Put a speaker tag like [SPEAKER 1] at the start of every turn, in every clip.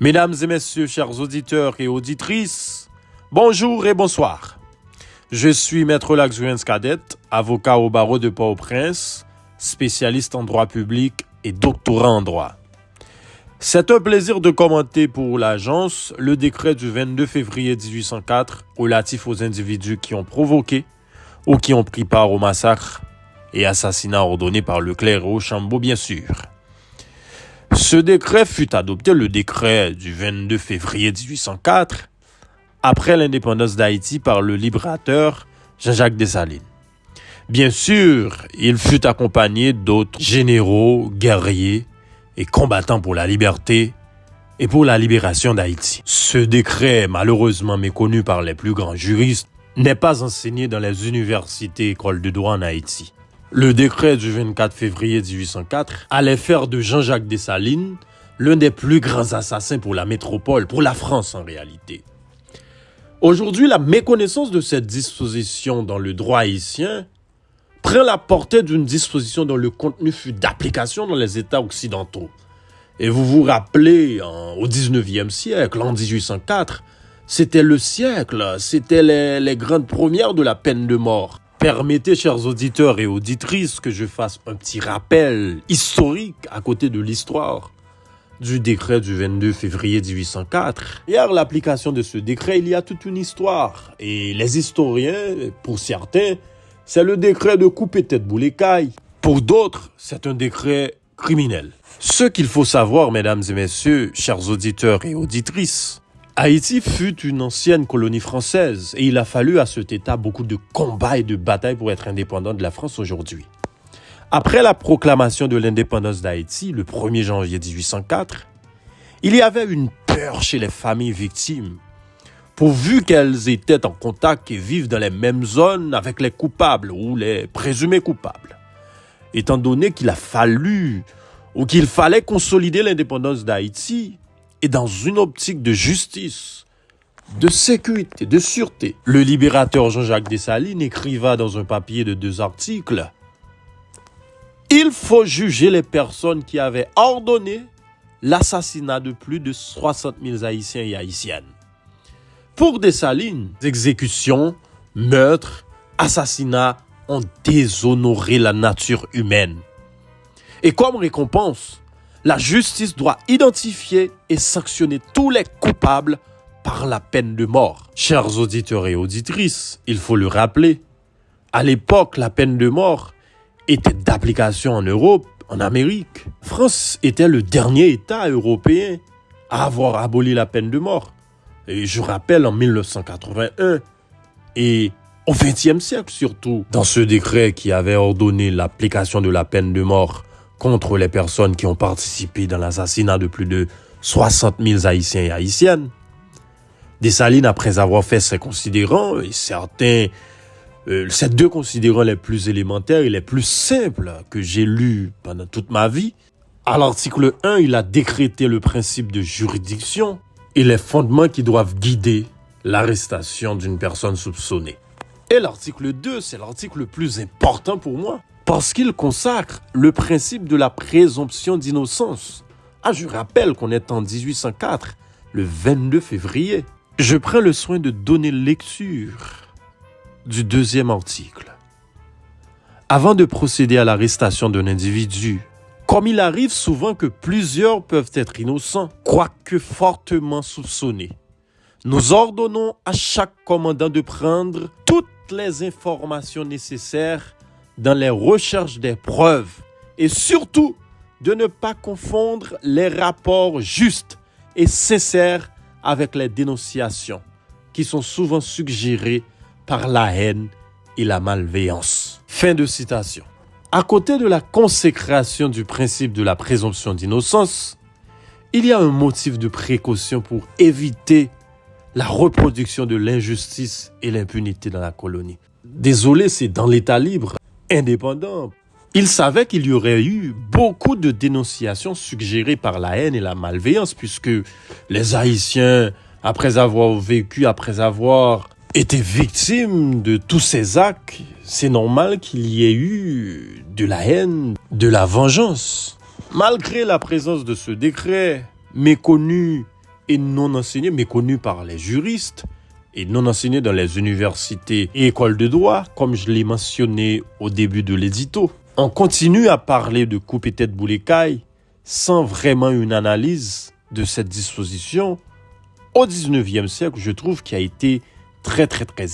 [SPEAKER 1] Mesdames et messieurs, chers auditeurs et auditrices, bonjour et bonsoir. Je suis Maître Laxuens Cadet, avocat au barreau de Port-au-Prince, spécialiste en droit public et doctorant en droit. C'est un plaisir de commenter pour l'agence le décret du 22 février 1804 relatif aux individus qui ont provoqué ou qui ont pris part au massacre et assassinat ordonné par Leclerc et Rochambeau, bien sûr. Ce décret fut adopté, le décret du 22 février 1804, après l'indépendance d'Haïti par le libérateur Jean-Jacques Dessalines. Bien sûr, il fut accompagné d'autres généraux, guerriers et combattants pour la liberté et pour la libération d'Haïti. Ce décret, malheureusement méconnu par les plus grands juristes, n'est pas enseigné dans les universités et écoles de droit en Haïti. Le décret du 24 février 1804 allait faire de Jean-Jacques Dessalines l'un des plus grands assassins pour la métropole, pour la France en réalité. Aujourd'hui, la méconnaissance de cette disposition dans le droit haïtien prend la portée d'une disposition dont le contenu fut d'application dans les États occidentaux. Et vous vous rappelez, au 19e siècle, en 1804, c'était le siècle, c'était les grandes premières de la peine de mort. Permettez, chers auditeurs et auditrices, que je fasse un petit rappel historique à côté de l'histoire du décret du 22 février 1804. Derrière l'application de ce décret, il y a toute une histoire. Et les historiens, pour certains, c'est le décret de couper tête boule écaille. Pour d'autres, c'est un décret criminel. Ce qu'il faut savoir, mesdames et messieurs, chers auditeurs et auditrices, Haïti fut une ancienne colonie française et il a fallu à cet État beaucoup de combats et de batailles pour être indépendant de la France aujourd'hui. Après la proclamation de l'indépendance d'Haïti, le 1er janvier 1804, il y avait une peur chez les familles victimes, pourvu qu'elles étaient en contact et vivent dans les mêmes zones avec les coupables ou les présumés coupables. Étant donné qu'il fallait consolider l'indépendance d'Haïti, et dans une optique de justice, de sécurité, de sûreté, le libérateur Jean-Jacques Dessalines écriva dans un papier de 2 articles « Il faut juger les personnes qui avaient ordonné l'assassinat de plus de 60 000 Haïtiens et Haïtiennes. » Pour Dessalines, exécutions, meurtres, assassinats ont déshonoré la nature humaine. Et comme récompense, la justice doit identifier et sanctionner tous les coupables par la peine de mort. Chers auditeurs et auditrices, il faut le rappeler, à l'époque, la peine de mort était d'application en Europe, en Amérique. France était le dernier État européen à avoir aboli la peine de mort. Et je rappelle en 1981 et au XXe siècle surtout, dans ce décret qui avait ordonné l'application de la peine de mort contre les personnes qui ont participé dans l'assassinat de plus de 60 000 Haïtiens et Haïtiennes. Dessalines, après avoir fait ses considérants, et ces 2 considérants les plus élémentaires et les plus simples que j'ai lus pendant toute ma vie, à l'article 1, il a décrété le principe de juridiction et les fondements qui doivent guider l'arrestation d'une personne soupçonnée. Et l'article 2, c'est l'article le plus important pour moi, parce qu'il consacre le principe de la présomption d'innocence. Je rappelle qu'on est en 1804, le 22 février. Je prends le soin de donner lecture du 2e article. Avant de procéder à l'arrestation d'un individu, comme il arrive souvent que plusieurs peuvent être innocents, quoique fortement soupçonnés, nous ordonnons à chaque commandant de prendre toutes les informations nécessaires dans les recherches des preuves et surtout de ne pas confondre les rapports justes et sincères avec les dénonciations qui sont souvent suggérées par la haine et la malveillance. Fin de citation. À côté de la consécration du principe de la présomption d'innocence, il y a un motif de précaution pour éviter la reproduction de l'injustice et l'impunité dans la colonie. Désolé, c'est dans l'État libre, indépendant. Il savait qu'il y aurait eu beaucoup de dénonciations suggérées par la haine et la malveillance puisque les Haïtiens, après avoir été victimes de tous ces actes, c'est normal qu'il y ait eu de la haine, de la vengeance. Malgré la présence de ce décret méconnu et non enseigné, méconnu par les juristes et non enseigné dans les universités et écoles de droit, comme je l'ai mentionné au début de l'édito. On continue à parler de couper tête boulet-caille sans vraiment une analyse de cette disposition au 19e siècle, je trouve, qui a été très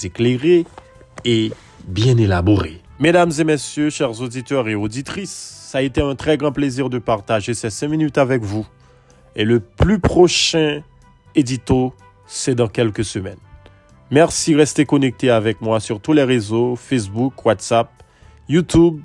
[SPEAKER 1] éclairée et bien élaborée. Mesdames et messieurs, chers auditeurs et auditrices, ça a été un très grand plaisir de partager ces 5 minutes avec vous. Et le plus prochain édito, c'est dans quelques semaines. Merci, restez connectés avec moi sur tous les réseaux, Facebook, WhatsApp, YouTube